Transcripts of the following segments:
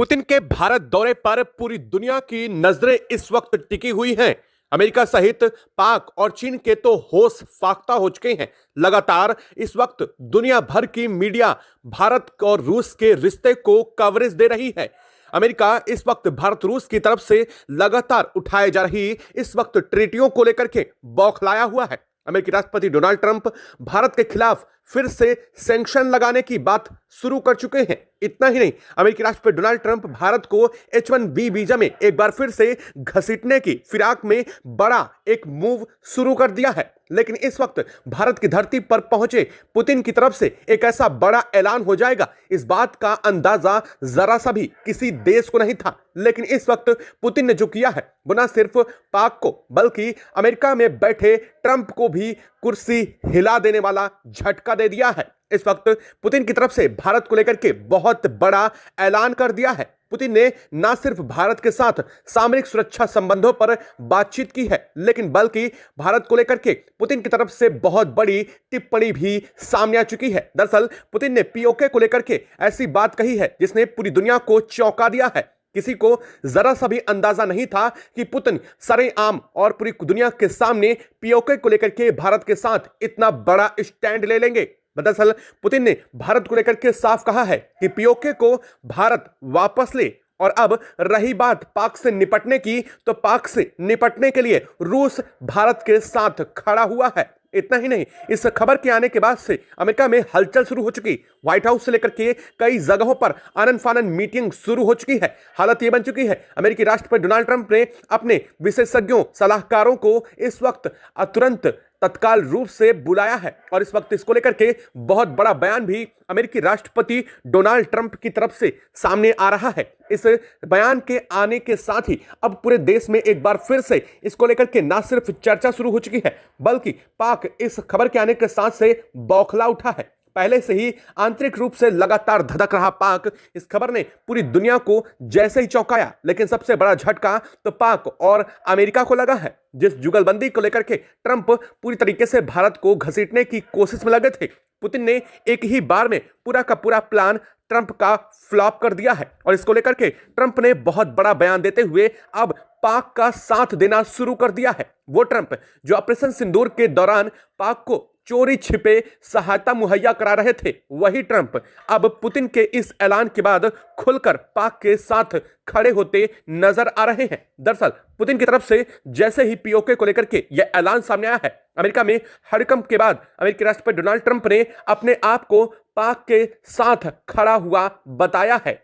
Putin के भारत दौरे पर पूरी दुनिया की नजरें इस वक्त टिकी हुई हैं। अमेरिका सहित पाक और चीन के तो होश फाख्ता हो चुके हैं। लगातार इस वक्त दुनिया भर की मीडिया भारत और रूस के रिश्ते को कवरेज दे रही है। अमेरिका इस वक्त भारत रूस की तरफ से लगातार उठाए जा रही इस वक्त ट्रीटियों को लेकर के बौखलाया हुआ है। अमेरिकी राष्ट्रपति डोनाल्ड ट्रंप भारत के खिलाफ फिर से सैंक्शन लगाने की बात शुरू कर चुके हैं। इतना ही नहीं, अमेरिकी राष्ट्रपति डोनाल्ड ट्रंप भारत को H-1B वीजा में एक बार फिर से घसीटने की फिराक में बड़ा एक मूव शुरू कर दिया है। लेकिन इस वक्त भारत की धरती पर पहुंचे पुतिन की तरफ से एक ऐसा बड़ा ऐलान हो जाएगा, इस बात का अंदाजा जरा सा भी किसी देश को नहीं था। लेकिन इस वक्त पुतिन ने जो किया है वो न सिर्फ पाक को बल्कि अमेरिका में बैठे ट्रंप को भी कुर्सी हिला देने वाला झटका दे दिया है। इस वक्त पुतिन की तरफ से भारत को लेकर के बहुत बड़ा ऐलान कर दिया है। पुतिन ने न सिर्फ भारत के साथ सामरिक सुरक्षा संबंधों पर बातचीत की है, लेकिन बल्कि भारत को लेकर के पुतिन की तरफ से बहुत बड़ी टिप्पणी भी सामने आ चुकी है। दरअसल पुतिन ने पीओके को लेकर के ऐसी बात कही है जिसने पूरी दुनिया को चौंका दिया है। किसी को जरा सा भी अंदाजा नहीं था कि पुतिन सरेआम और पूरी दुनिया के सामने पीओके को लेकर के भारत के साथ इतना बड़ा स्टैंड ले लेंगे। दरअसल पुतिन ने भारत को लेकर के साफ कहा है कि पीओके को भारत वापस ले, और अब रही बात पाक से निपटने की, तो पाक से निपटने के लिए रूस भारत के साथ खड़ा हुआ है। इतना ही नहीं, इस खबर के आने के बाद से अमेरिका में हलचल शुरू हो चुकी। व्हाइट हाउस से लेकर के कई जगहों पर आनन फानन मीटिंग शुरू हो चुकी है। हालत यह बन चुकी है, अमेरिकी राष्ट्रपति डोनाल्ड ट्रंप ने अपने विशेषज्ञों सलाहकारों को इस वक्त तुरंत तत्काल रूप से बुलाया है, और इस वक्त इसको लेकर के बहुत बड़ा बयान भी अमेरिकी राष्ट्रपति डोनाल्ड ट्रंप की तरफ से सामने आ रहा है। इस बयान के आने के साथ ही अब पूरे देश में एक बार फिर से इसको लेकर के ना सिर्फ चर्चा शुरू हो चुकी है, बल्कि पाक इस खबर के आने के साथ से बौखला उठा है। पहले से ही आंतरिक रूप से लगातार धधक रहा पाक, इस खबर ने पूरी दुनिया को जैसे ही चौंकाया। लेकिन सबसे बड़ा झटका तो पाक और अमेरिका को लगा है। जिस जुगलबंदी को लेकर के ट्रंप पूरी तरीके से भारत को घसीटने की कोशिश में लगे थे, पुतिन ने एक ही बार में पूरा का पूरा प्लान ट्रंप का फ्लॉप कर दिया है। और इसको लेकर के ट्रंप ने बहुत बड़ा बयान देते हुए अब पाक का साथ देना शुरू कर दिया है। वो ट्रंप जो ऑपरेशन सिंदूर के दौरान पाक को चोरी छिपे सहायता मुहैया करा रहे थे, वही ट्रंप अब पुतिन के इस ऐलान के बाद खुलकर पाक के साथ खड़े होते नजर आ रहे हैं। दरअसल पुतिन की तरफ से जैसे ही पीओके को लेकर के यह ऐलान सामने आया है, अमेरिका में हड़कंप के बाद अमेरिकी राष्ट्रपति डोनाल्ड ट्रंप ने अपने आप को पाक के साथ खड़ा हुआ बताया है।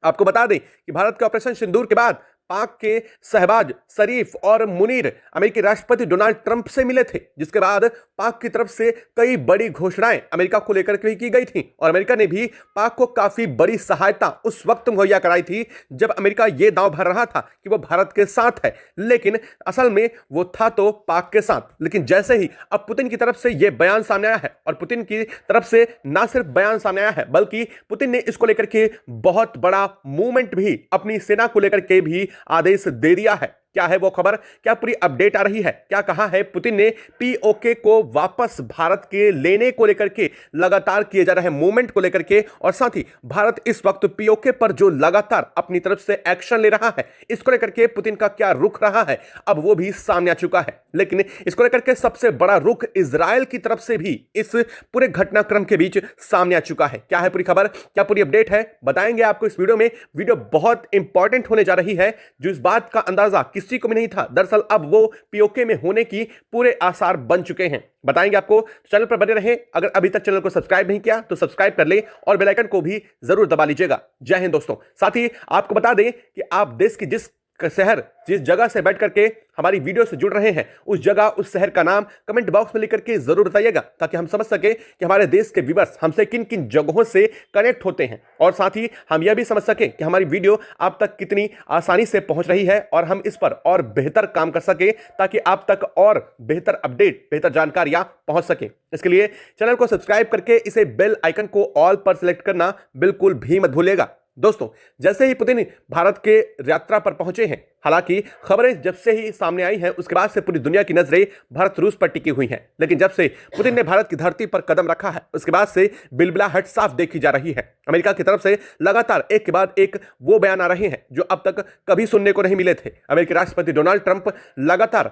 आपको बता दें कि भारत के ऑपरेशन सिंदूर के बाद पाक के शहबाज शरीफ और मुनीर अमेरिकी राष्ट्रपति डोनाल्ड ट्रंप से मिले थे, जिसके बाद पाक की तरफ से कई बड़ी घोषणाएं अमेरिका को लेकर के की गई थी, और अमेरिका ने भी पाक को काफी बड़ी सहायता उस वक्त मुहैया कराई थी जब अमेरिका ये दांव भर रहा था कि वो भारत के साथ है, लेकिन असल में वो था तो पाक के साथ। लेकिन जैसे ही अब पुतिन की तरफ से यह बयान सामने आया है, और पुतिन की तरफ से ना सिर्फ बयान सामने आया है बल्कि पुतिन ने इसको लेकर के बहुत बड़ा मूवमेंट भी अपनी सेना को लेकर के भी आदेश दे दिया है। क्या है वो खबर, क्या पूरी अपडेट आ रही है, क्या कहा है पुतिन ने पीओके को वापस भारत के लेने को लेकर के लगातार किए जा रहे मूवमेंट को लेकर के, और साथ ही भारत इस वक्त पीओके पर जो लगातार अपनी तरफ से एक्शन ले रहा है, इसको लेकर के पुतिन का क्या रुख रहा है, अब वो भी सामने आ चुका है। लेकिन इसको लेकर के सबसे बड़ा रुख इजराइल की तरफ से भी इस पूरे घटनाक्रम के बीच सामने आ चुका है। क्या है पूरी खबर, क्या पूरी अपडेट है, बताएंगे आपको इस वीडियो में। वीडियो बहुत इंपॉर्टेंट होने जा रही है, जो इस बात का अंदाजा किसी को भी नहीं था। दरअसल अब वो पीओके में होने की पूरे आसार बन चुके हैं, बताएंगे आपको। चैनल पर बने रहें। अगर अभी तक चैनल को सब्सक्राइब नहीं किया तो सब्सक्राइब कर ले और बेल आइकन को भी जरूर दबा लीजिएगा। जय हिंद दोस्तों। साथ ही आपको बता दें कि आप देश की जिस शहर, जिस जगह से बैठ करके हमारी वीडियो से जुड़ रहे हैं, उस जगह, उस शहर का नाम कमेंट बॉक्स में लिख करके जरूर बताइएगा, ताकि हम समझ सके कि हमारे देश के व्यूअर्स हमसे किन किन जगहों से कनेक्ट होते हैं, और साथ ही हम यह भी समझ सके कि हमारी वीडियो आप तक कितनी आसानी से पहुंच रही है, और हम इस पर और बेहतर काम कर सके, ताकि आप तक और बेहतर अपडेट, बेहतर जानकारियां पहुंच सके। इसके लिए चैनल को सब्सक्राइब करके इसे बेल आइकन को ऑल पर सिलेक्ट करना बिल्कुल भी मत भूलिएगा। दोस्तों, जैसे ही पुतिन भारत के यात्रा पर पहुंचे हैं, हालांकि खबरें जब से ही सामने आई हैं उसके बाद से पूरी दुनिया की नजरें भारत रूस पर टिकी हुई हैं। लेकिन जब से पुतिन ने भारत की धरती पर कदम रखा है उसके बाद से बिलबिलाहट साफ देखी जा रही है। अमेरिका की तरफ से लगातार एक के बाद एक वो बयान आ रहे हैं जो अब तक कभी सुनने को नहीं मिले थे। अमेरिकी राष्ट्रपति डोनाल्ड ट्रंप लगातार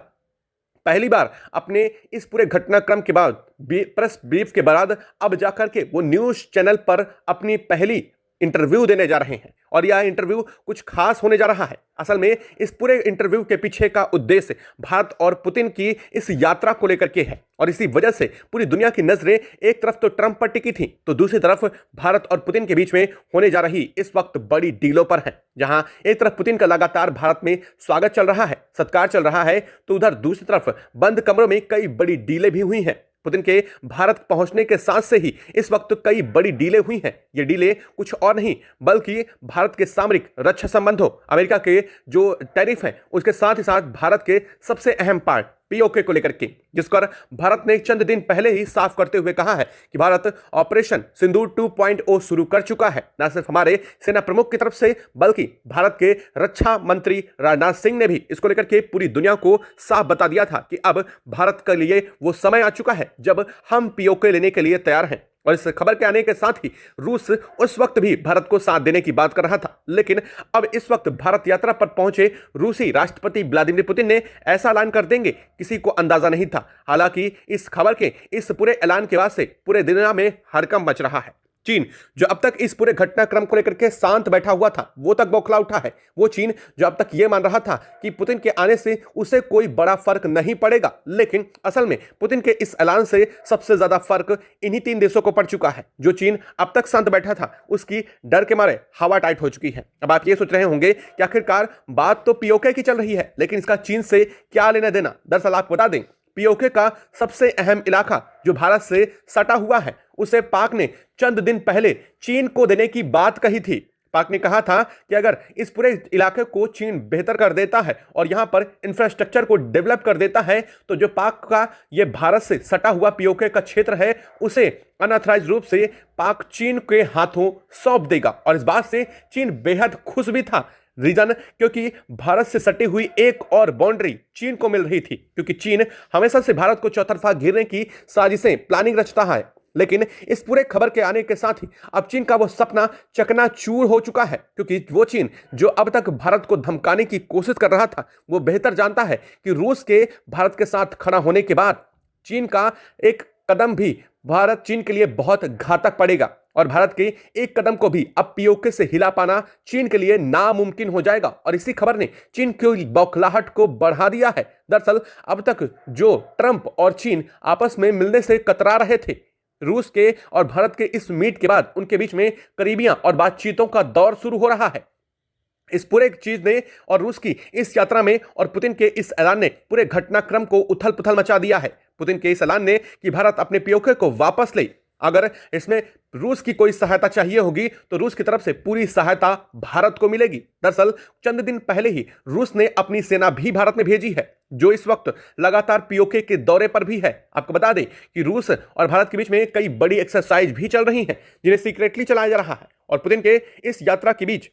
पहली बार अपने इस पूरे घटनाक्रम के बाद प्रेस ब्रीफ के बाद अब जाकर के वो न्यूज चैनल पर अपनी पहली इंटरव्यू देने जा रहे हैं और यह इंटरव्यू कुछ खास होने जा रहा है। असल में इस पूरे इंटरव्यू के पीछे का उद्देश्य भारत और पुतिन की इस यात्रा को लेकर के है और इसी वजह से पूरी दुनिया की नजरें एक तरफ तो ट्रंप पर टिकी थी तो दूसरी तरफ भारत और पुतिन के बीच में होने जा रही इस वक्त बड़ी डीलों पर है। जहां एक तरफ पुतिन का लगातार भारत में स्वागत चल रहा है, सत्कार चल रहा है, तो उधर दूसरी तरफ बंद कमरों में कई बड़ी डीलें भी हुई हैं। पुतिन के भारत पहुंचने के साथ से ही इस वक्त कई बड़ी डीलें हुई हैं। ये डीलें कुछ और नहीं बल्कि भारत के सामरिक रक्षा संबंधों, अमेरिका के जो टैरिफ हैं उसके साथ ही साथ भारत के सबसे अहम पार्ट पीओके को लेकर के, जिस पर भारत ने चंद दिन पहले ही साफ करते हुए कहा है कि भारत ऑपरेशन सिंदूर 2.0 शुरू कर चुका है। न सिर्फ हमारे सेना प्रमुख की तरफ से बल्कि भारत के रक्षा मंत्री राजनाथ सिंह ने भी इसको लेकर के पूरी दुनिया को साफ बता दिया था कि अब भारत के लिए वो समय आ चुका है जब हम पीओके लेने के लिए तैयार हैं। और इस खबर के आने के साथ ही रूस उस वक्त भी भारत को साथ देने की बात कर रहा था, लेकिन अब इस वक्त भारत यात्रा पर पहुंचे रूसी राष्ट्रपति व्लादिमीर पुतिन ने ऐसा ऐलान कर देंगे किसी को अंदाजा नहीं था। हालांकि इस खबर के इस पूरे ऐलान के बाद से पूरे दुनिया में हड़कंप मच रहा है। चीन जो अब तक इस पूरे घटनाक्रम को लेकर के शांत बैठा हुआ था वो तक बौखला उठा है। वो चीन जो अब तक ये मान रहा था कि पुतिन के आने से उसे कोई बड़ा फर्क नहीं पड़ेगा, लेकिन असल में पुतिन के इस ऐलान से सबसे ज्यादा फर्क इन्हीं 3 देशों को पड़ चुका है। जो चीन अब तक शांत बैठा था उसकी डर के मारे हवा टाइट हो चुकी है। अब आप ये सोच रहे होंगे कि आखिरकार बात तो पीओके की चल रही है, लेकिन इसका चीन से क्या लेना देना। दरअसल आपको बता दें, पीओके का सबसे अहम इलाका जो भारत से सटा हुआ है उसे पाक ने चंद दिन पहले चीन को देने की बात कही थी। पाक ने कहा था कि अगर इस पूरे इलाके को चीन बेहतर कर देता है और यहां पर इंफ्रास्ट्रक्चर को डेवलप कर देता है तो जो पाक का ये भारत से सटा हुआ पीओके का क्षेत्र है उसे अनऑथराइज्ड रूप से पाक चीन के हाथों सौंप देगा। और इस बात से चीन बेहद खुश भी था। रीजन क्योंकि भारत से सटी हुई एक और बाउंड्री चीन को मिल रही थी, क्योंकि चीन हमेशा से भारत को चौतरफा घेरने की साजिशें प्लानिंग रचता है। लेकिन इस पूरे खबर के आने के साथ ही अब चीन का वो सपना चकनाचूर हो चुका है, क्योंकि वो चीन जो अब तक भारत को धमकाने की कोशिश कर रहा था वो बेहतर जानता है कि रूस के भारत के साथ खड़ा होने के बाद चीन का एक कदम भी भारत चीन के लिए बहुत घातक पड़ेगा और भारत के एक कदम को भी अब पीओके से हिला पाना चीन के लिए नामुमकिन हो जाएगा। और इसी खबर ने चीन की बौखलाहट को बढ़ा दिया है। दरअसल अब तक जो ट्रंप और चीन आपस में मिलने से कतरा रहे थे, रूस के और भारत के इस मीट के बाद उनके बीच में करीबियां और बातचीतों का दौर शुरू हो रहा है। इस पूरे चीज ने और रूस की इस यात्रा में और पुतिन के इस ऐलान ने पूरे घटनाक्रम को उथल पुथल मचा दिया है। पुतिन के इस ऐलान ने कि भारत अपने पीओके को वापस ले, अगर इसमें रूस की कोई सहायता चाहिए होगी तो रूस की तरफ से पूरी सहायता भारत को मिलेगी। दरअसल चंद दिन पहले ही रूस ने अपनी सेना भी भारत में भेजी है जो इस वक्त लगातार पीओके के दौरे पर भी है। आपको बता दें कि रूस और भारत के बीच में कई बड़ी एक्सरसाइज भी चल रही हैं जिन्हें सीक्रेटली चलाया जा रहा है। और पुतिन के इस यात्रा के बीच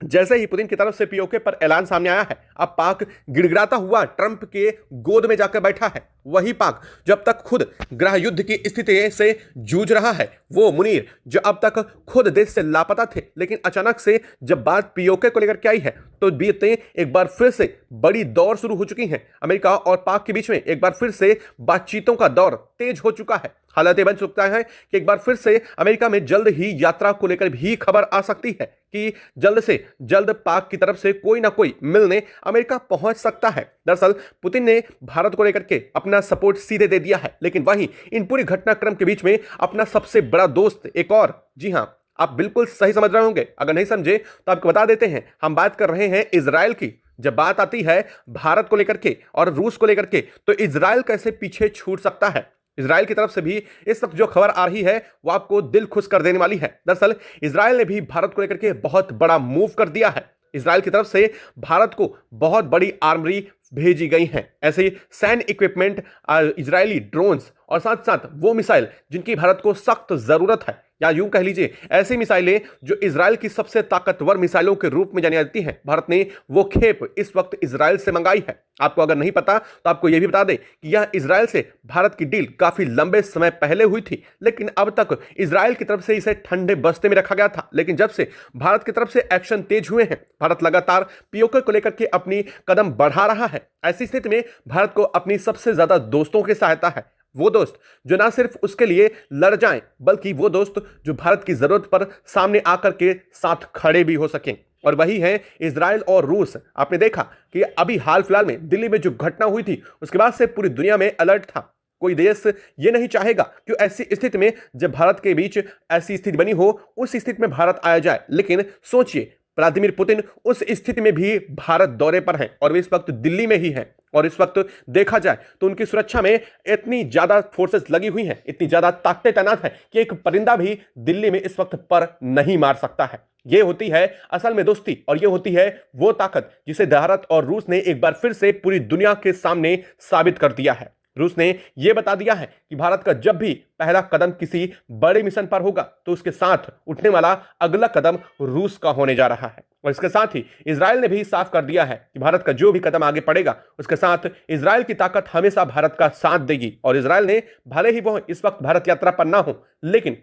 जैसे ही पुतिन की तरफ से पीओके पर ऐलान सामने आया है, अब पाक गिड़गिड़ाता हुआ ट्रंप के गोद में जाकर बैठा है। वही पाक जो अब तक खुद गृह युद्ध की स्थिति से जूझ रहा है, वो मुनीर जो अब तक खुद देश से लापता थे, लेकिन अचानक से जब बात पीओके को लेकर के आई है तो बीते एक बार फिर से बड़ी दौर शुरू हो चुकी है। अमेरिका और पाक के बीच में एक बार फिर से बातचीतों का दौर तेज हो चुका है। हालात ये बन सकता है कि एक बार फिर से अमेरिका में जल्द ही यात्रा को लेकर भी खबर आ सकती है कि जल्द से जल्द पाक की तरफ से कोई ना कोई मिलने अमेरिका पहुंच सकता है। दरअसल पुतिन ने भारत को लेकर के अपना सपोर्ट सीधे दे दिया है, लेकिन वहीं इन पूरी घटनाक्रम के बीच में अपना सबसे बड़ा दोस्त एक और, जी हां, आप बिल्कुल सही समझ रहे होंगे, अगर नहीं समझे तो आपको बता देते हैं, हम बात कर रहे हैं इजराइल की। जब बात आती है भारत को लेकर के और रूस को लेकर के तो इजराइल कैसे पीछे छूट सकता है। इजराइल की तरफ से भी इस वक्त जो खबर आ रही है वो आपको दिल खुश कर देने वाली है। दरअसल इजराइल ने भी भारत को लेकर के बहुत बड़ा मूव कर दिया है। इजराइल की तरफ से भारत को बहुत बड़ी आर्मरी भेजी गई हैं। ऐसे सैन्य इक्विपमेंट, इजरायली ड्रोन्स और साथ साथ वो मिसाइल जिनकी भारत को सख्त जरूरत है, या यूं कह लीजिए ऐसी मिसाइलें जो इजराइल की सबसे ताकतवर मिसाइलों के रूप में जानी जाती हैं, भारत ने वो खेप इस वक्त इजराइल से मंगाई है। आपको अगर नहीं पता तो आपको यह भी बता दें कि यह इजराइल से भारत की डील काफी लंबे समय पहले हुई थी, लेकिन अब तक इजराइल की तरफ से इसे ठंडे बस्ते में रखा गया था। लेकिन जब से भारत की तरफ से एक्शन तेज हुए हैं, भारत लगातार पीओके को लेकर के अपनी कदम बढ़ा रहा है। ऐसी स्थिति में भारत को अपनी सबसे ज्यादा दोस्तों की सहायता है, वो दोस्त जो ना सिर्फ उसके लिए लड़ जाएं, बल्कि वो दोस्त जो भारत की जरूरत पर सामने आकर के साथ खड़े भी हो सकें, और वही है इजराइल और रूस। आपने देखा कि अभी हाल फिलहाल में दिल्ली में जो घटना हुई थी, उसके बाद से पूरी दुनिया में अलर्ट था। कोई देश ये नहीं चाहेगा कि ऐसी स्थिति में जब भारत के बीच ऐसी स्थिति बनी हो, उस स्थिति में भारत आया जाए। लेकिन सोचिए, व्लादिमीर पुतिन उस स्थिति में भी भारत दौरे पर हैं और वे इस वक्त दिल्ली में ही हैं। और इस वक्त देखा जाए तो उनकी सुरक्षा में इतनी ज्यादा फोर्सेस लगी हुई हैं, इतनी ज्यादा ताकतें तैनात हैं कि एक परिंदा भी दिल्ली में इस वक्त पर नहीं मार सकता है। यह होती है असल में दोस्ती, और यह होती है वो ताकत जिसे भारत और रूस ने एक बार फिर से पूरी दुनिया के सामने साबित कर दिया है। रूस ने यह बता दिया है कि भारत का जब भी पहला कदम किसी बड़े मिशन पर होगा, तो उसके साथ उठने वाला अगला कदम रूस का होने जा रहा है। और इसके साथ ही इजराइल ने भी साफ कर दिया है कि भारत का जो भी कदम आगे पड़ेगा, उसके साथ इजराइल की ताकत हमेशा भारत का साथ देगी। और इजराइल ने भले ही वो इस वक्त भारत यात्रा पर ना हो, लेकिन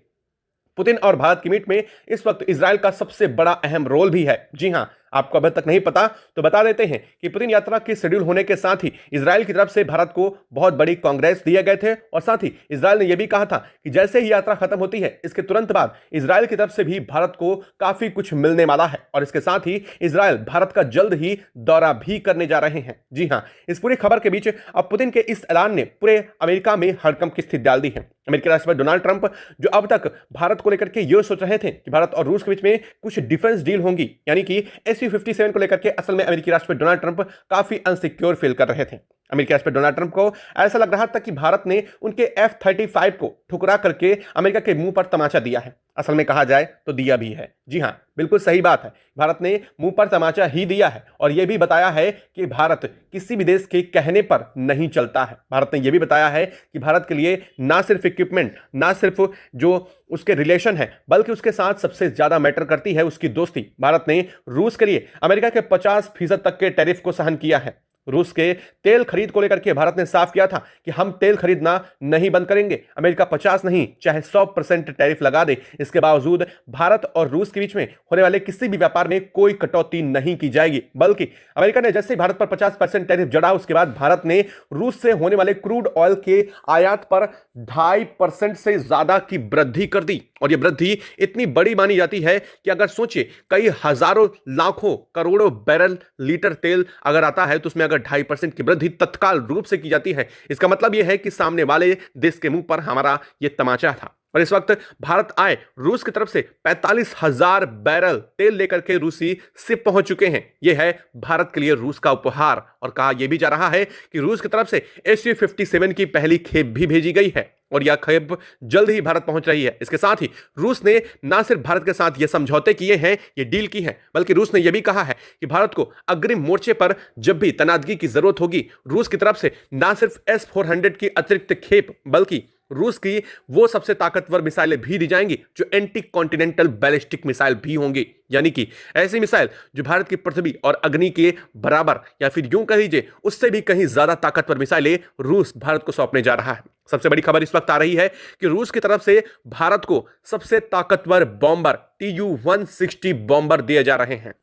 पुतिन और भारत की मीट में इस वक्त इजराइल का सबसे बड़ा अहम रोल भी है। जी हां, आपको अभी तक नहीं पता तो बता देते हैं कि पुतिन यात्रा के शेड्यूल होने के साथ ही इजराइल की तरफ से भारत को बहुत बड़ी कांग्रेस दिए गए थे, और साथ ही इजराइल ने यह भी कहा था कि जैसे ही यात्रा खत्म होती है, इसके तुरंत बाद इजराइल की तरफ से भी भारत को काफी कुछ मिलने वाला है। और इसके साथ ही इजराइल भारत का जल्द ही दौरा भी करने जा रहे हैं। जी हां, इस पूरी खबर के बीच अब पुतिन के इस ऐलान ने पूरे अमेरिका में हड़कंप की स्थिति डाल दी है। अमेरिकी राष्ट्रपति डोनाल्ड ट्रंप जो अब तक भारत को लेकर के यह सोच रहे थे कि भारत और रूस के बीच में कुछ डिफेंस डील होंगी, यानी कि SU-57 को लेकर के असल में अमेरिकी राष्ट्रपति डोनाल्ड ट्रंप काफी अनसिक्योर फील कर रहे थे। अमेरिकी राष्ट्रपति डोनाल्ड ट्रंप को ऐसा लग रहा था कि भारत ने उनके F-35 को ठुकरा करके अमेरिका के मुंह पर तमाचा दिया है। असल में कहा जाए तो दिया भी है। जी हां, बिल्कुल सही बात है, भारत ने मुंह पर तमाचा ही दिया है। और यह भी बताया है कि भारत किसी भी देश के कहने पर नहीं चलता है। भारत ने यह भी बताया है कि भारत के लिए ना सिर्फ इक्विपमेंट, ना सिर्फ जो उसके रिलेशन है, बल्कि उसके साथ सबसे ज्यादा मैटर करती है उसकी दोस्ती। भारत ने रूस के लिए अमेरिका के 50% तक के टैरिफ को सहन किया है। रूस के तेल खरीद को लेकर के भारत ने साफ किया था कि हम तेल खरीदना नहीं बंद करेंगे। अमेरिका 50 नहीं चाहे 100% टैरिफ लगा दे, इसके बावजूद भारत और रूस के बीच में होने वाले किसी भी व्यापार में कोई कटौती नहीं की जाएगी। बल्कि अमेरिका ने जैसे भारत पर 50% टैरिफ जड़ा, उसके बाद भारत ने रूस से होने वाले क्रूड ऑयल के आयात पर 2.5% से ज्यादा की वृद्धि कर दी। और यह वृद्धि इतनी बड़ी मानी जाती है कि अगर सोचिए कई हजारों लाखों करोड़ों बैरल लीटर तेल अगर आता है, तो उसमें अगर 2.5% की वृद्धि तत्काल रूप से की जाती है, इसका मतलब यह है कि सामने वाले देश के मुंह पर हमारा यह तमाचा था। और इस वक्त भारत आए रूस की तरफ से 45,000 बैरल तेल लेकर के रूसी शिप पहुंच चुके हैं। यह है भारत के लिए रूस का उपहार। और कहा यह भी जा रहा है कि रूस की तरफ से SU-57 की पहली खेप भी भेजी गई है, और यह खेप जल्द ही भारत पहुंच रही है। इसके साथ ही रूस ने ना सिर्फ भारत के साथ यह समझौते किए हैं, यह डील की है, बल्कि रूस ने यह भी कहा है कि भारत को अग्रिम मोर्चे पर जब भी तैनातगी की जरूरत होगी, रूस की तरफ से ना सिर्फ S-400 की अतिरिक्त खेप, बल्कि रूस की वो सबसे ताकतवर मिसाइलें भी दी जाएंगी जो एंटी कॉन्टिनेंटल बैलिस्टिक मिसाइल भी होंगी। यानी कि ऐसी मिसाइल जो भारत की पृथ्वी और अग्नि के बराबर, या फिर यूं कह लीजिए उससे भी कहीं ज्यादा ताकतवर मिसाइलें रूस भारत को सौंपने जा रहा है। सबसे बड़ी खबर इस वक्त आ रही है कि रूस की तरफ से भारत को सबसे ताकतवर बॉम्बर Tu-160 बॉम्बर दिए जा रहे हैं।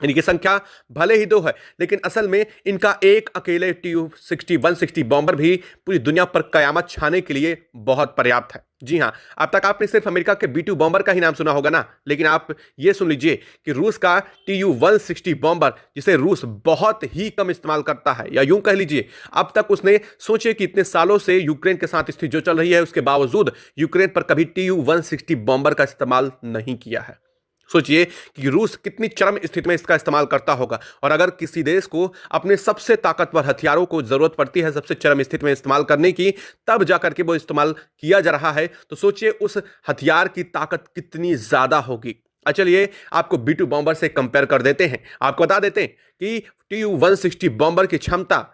इनकी संख्या भले ही 2 है, लेकिन असल में इनका एक अकेले Tu-160 बॉम्बर भी पूरी दुनिया पर कयामत छाने के लिए बहुत पर्याप्त है। जी हां, अब तक आपने सिर्फ अमेरिका के B-2 बॉम्बर का ही नाम सुना होगा ना, लेकिन आप यह सुन लीजिए कि रूस का Tu-160 बॉम्बर, जिसे रूस बहुत ही कम इस्तेमाल करता है, या यूं कह लीजिए अब तक उसने सोचे कि इतने सालों से यूक्रेन के साथ स्थिति जो चल रही है, उसके बावजूद यूक्रेन पर कभी Tu-160 बॉम्बर का इस्तेमाल नहीं किया है। सोचिए कि रूस कितनी चरम स्थिति में इसका इस्तेमाल करता होगा। और अगर किसी देश को अपने सबसे ताकतवर हथियारों को जरूरत पड़ती है सबसे चरम स्थिति में इस्तेमाल करने की, तब जाकर के वो इस्तेमाल किया जा रहा है, तो सोचिए उस हथियार की ताकत कितनी ज्यादा होगी। चलिए आपको B-2 बॉम्बर से कंपेयर कर देते हैं। आपको बता देते हैं कि Tu-160 बॉम्बर की क्षमता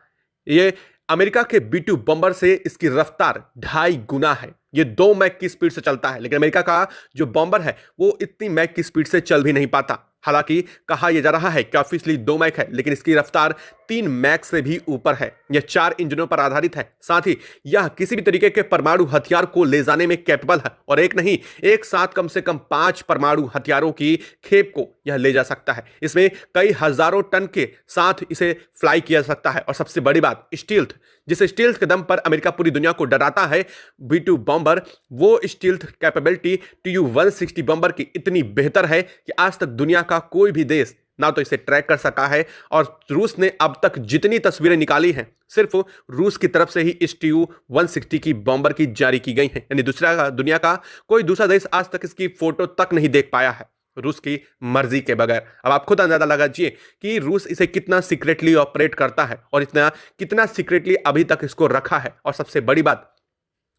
ये अमेरिका के B2 बॉम्बर से इसकी रफ्तार 2.5 गुना है। ये 2 मैक की स्पीड से चलता है, लेकिन अमेरिका का जो बॉम्बर है वो इतनी मैक की स्पीड से चल भी नहीं पाता। हालांकि कहा यह जा रहा है कि ऑफिशियली 2 मैक है, लेकिन इसकी रफ्तार 3 मैक से भी ऊपर है। यह 4 इंजनों पर आधारित है। साथ ही यह किसी भी तरीके के परमाणु हथियार को ले जाने में कैपेबल है, और एक नहीं, एक साथ कम से कम 5 परमाणु हथियारों की खेप को यह ले जा सकता है। इसमें कई हजारों टन के साथ इसे फ्लाई किया जा सकता है। और सबसे बड़ी बात, स्टील्थ, जिस स्टील्थ के दम पर अमेरिका पूरी दुनिया को डराता है B2 बॉम्बर, वो स्टील्थ कैपेबिलिटी Tu-160 बॉम्बर की इतनी बेहतर है कि आज तक दुनिया का कोई भी देश ना तो इसे ट्रैक कर सका है, और रूस ने अब तक जितनी तस्वीरें निकाली हैं सिर्फ रूस की तरफ से ही इस Tu-160 की बॉम्बर की जारी की गई हैं। यानी दुनिया का कोई दूसरा देश आज तक इसकी फोटो तक नहीं देख पाया है रूस की मर्जी के बगैर। अब आप खुद अंदाजा लगाइए कि रूस इसे कितना सीक्रेटली ऑपरेट करता है और कितना सीक्रेटली अभी तक इसको रखा है। और सबसे बड़ी बात,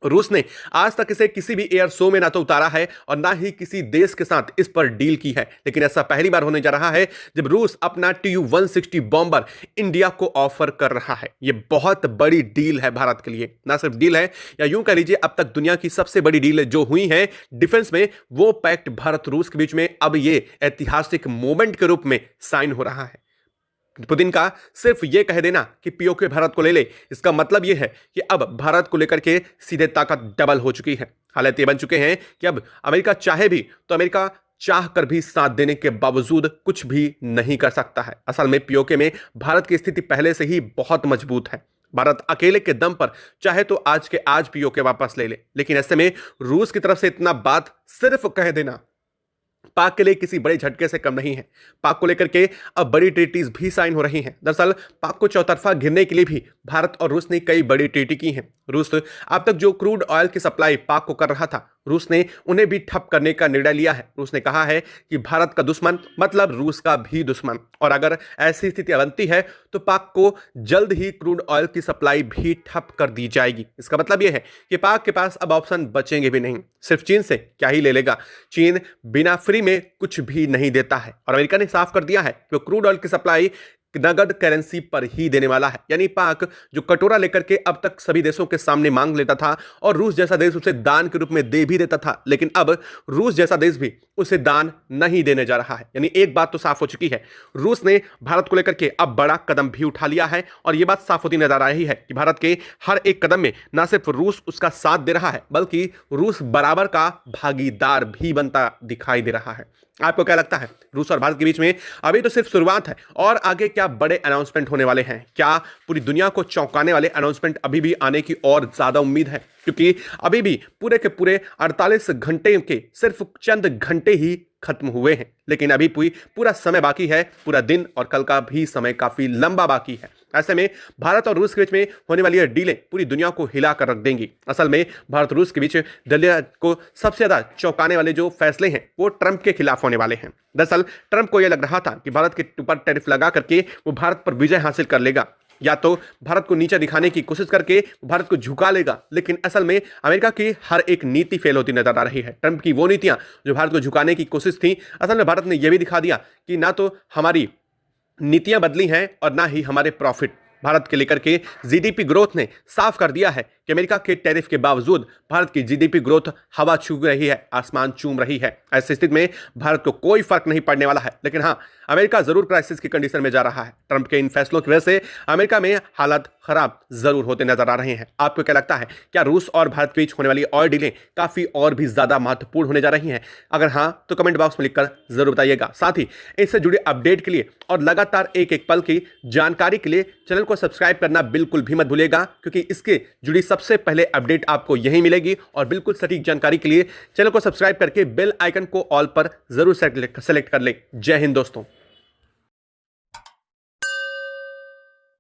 रूस ने आज तक इसे किसी भी एयर शो में ना तो उतारा है और ना ही किसी देश के साथ इस पर डील की है। लेकिन ऐसा पहली बार होने जा रहा है जब रूस अपना Tu-160 बॉम्बर इंडिया को ऑफर कर रहा है। यह बहुत बड़ी डील है भारत के लिए। ना सिर्फ डील है, या यूं कह लीजिए अब तक दुनिया की सबसे बड़ी डील जो हुई है डिफेंस में, वो पैक्ट भारत रूस के बीच में अब ये ऐतिहासिक मोमेंट के रूप में साइन हो रहा है। पुतिन का सिर्फ यह कह देना कि पीओके भारत को ले ले, इसका मतलब यह है कि अब भारत को लेकर के सीधे ताकत डबल हो चुकी है। हालात ये बन चुके हैं कि अब अमेरिका चाहे भी तो अमेरिका चाह कर भी साथ देने के बावजूद कुछ भी नहीं कर सकता है। असल में पीओके में भारत की स्थिति पहले से ही बहुत मजबूत है। भारत अकेले के दम पर चाहे तो आज के आज पीओके वापस ले ले, लेकिन ऐसे में रूस की तरफ से इतना बात सिर्फ कह देना पाक के लिए किसी बड़े झटके से कम नहीं है। पाक को लेकर के अब बड़ी ट्रीटीज भी साइन हो रही हैं। दरअसल पाक को चौतरफा घिरने के लिए भी भारत और रूस ने कई बड़ी ट्रीटी की हैं। रूस अब तक जो क्रूड ऑयल की सप्लाई पाक को कर रहा था, रूस ने उन्हें भी ठप करने का निर्णय लिया है। रूस ने कहा है कि भारत का दुश्मन मतलब रूस का भी दुश्मन, और अगर ऐसी स्थिति बनती है तो पाक को जल्द ही क्रूड ऑयल की सप्लाई भी ठप कर दी जाएगी। इसका मतलब यह है कि पाक के पास अब ऑप्शन बचेंगे भी नहीं। सिर्फ चीन से क्या ही ले लेगा, चीन बिना फ्री में कुछ भी नहीं देता है, और अमेरिका ने साफ कर दिया है कि क्रूड ऑयल की सप्लाई नगद करेंसी पर ही देने वाला है। यानी पाक जो कटोरा लेकर के अब तक सभी देशों के सामने मांग लेता था और रूस जैसा देश उसे दान के रूप में दे भी देता था, लेकिन अब रूस जैसा देश भी उसे दान नहीं देने जा रहा है। यानी एक बात तो साफ हो चुकी है, रूस ने भारत को लेकर के अब बड़ा कदम भी उठा लिया है, और यह बात साफ होती नजर आ रही है कि भारत के हर एक कदम में न सिर्फ रूस उसका साथ दे रहा है, बल्कि रूस बराबर का भागीदार भी बनता दिखाई दे रहा है। आपको क्या लगता है, रूस और भारत के बीच में अभी तो सिर्फ शुरुआत है, और आगे क्या बड़े अनाउंसमेंट होने वाले हैं? क्या पूरी दुनिया को चौंकाने वाले अनाउंसमेंट अभी भी आने की और ज्यादा उम्मीद है? क्योंकि अभी भी पूरे के पूरे 48 घंटे के सिर्फ चंद घंटे ही खत्म हुए हैं, लेकिन अभी पूरा समय बाकी है, पूरा दिन, और कल का भी समय काफी लंबा बाकी है। ऐसे में भारत और रूस के बीच में होने वाली यह डीलें पूरी दुनिया को हिला कर रख देंगी। असल में भारत रूस के बीच दुनिया को सबसे ज्यादा चौंकाने वाले जो फैसले हैं वो ट्रंप के खिलाफ होने वाले हैं। दरअसल ट्रंप को यह लग रहा था कि भारत के ऊपर टैरिफ लगा करके वो भारत पर विजय हासिल कर लेगा, या तो भारत को नीचे दिखाने की कोशिश करके भारत को झुका लेगा। लेकिन असल में अमेरिका की हर एक नीति फेल होती नजर आ रही है। ट्रंप की वो नीतियां जो भारत को झुकाने की कोशिश थी, असल में भारत ने यह भी दिखा दिया कि ना तो हमारी नीतियां बदली हैं और ना ही हमारे प्रॉफिट। भारत के लेकर के जीडीपी ग्रोथ ने साफ कर दिया है कि अमेरिका के टैरिफ के बावजूद भारत की जीडीपी ग्रोथ हवा छू रही है, आसमान चूम रही है। ऐसी स्थिति में भारत को कोई फर्क नहीं पड़ने वाला है, लेकिन हाँ, अमेरिका जरूर क्राइसिस की कंडीशन में जा रहा है। ट्रंप के इन फैसलों की वजह से अमेरिका में हालात खराब जरूर होते नजर आ रहे हैं। आपको क्या लगता है, क्या रूस और भारत के बीच होने वाली और डीलें काफी और भी ज्यादा महत्वपूर्ण होने जा रही हैं? अगर हाँ तो कमेंट बॉक्स में लिखकर जरूर बताइएगा। साथ ही इससे जुड़े अपडेट के लिए और लगातार एक एक पल की जानकारी के लिए चैनल को सब्सक्राइब करना बिल्कुल भी मत भूलिएगा, क्योंकि इसके जुड़ी सबसे पहले अपडेट आपको यही मिलेगी। और बिल्कुल सटीक जानकारी के लिए चैनल को सब्सक्राइब करके बेल आइकन को ऑल पर जरूर सेलेक्ट कर ले। जय हिंद दोस्तों।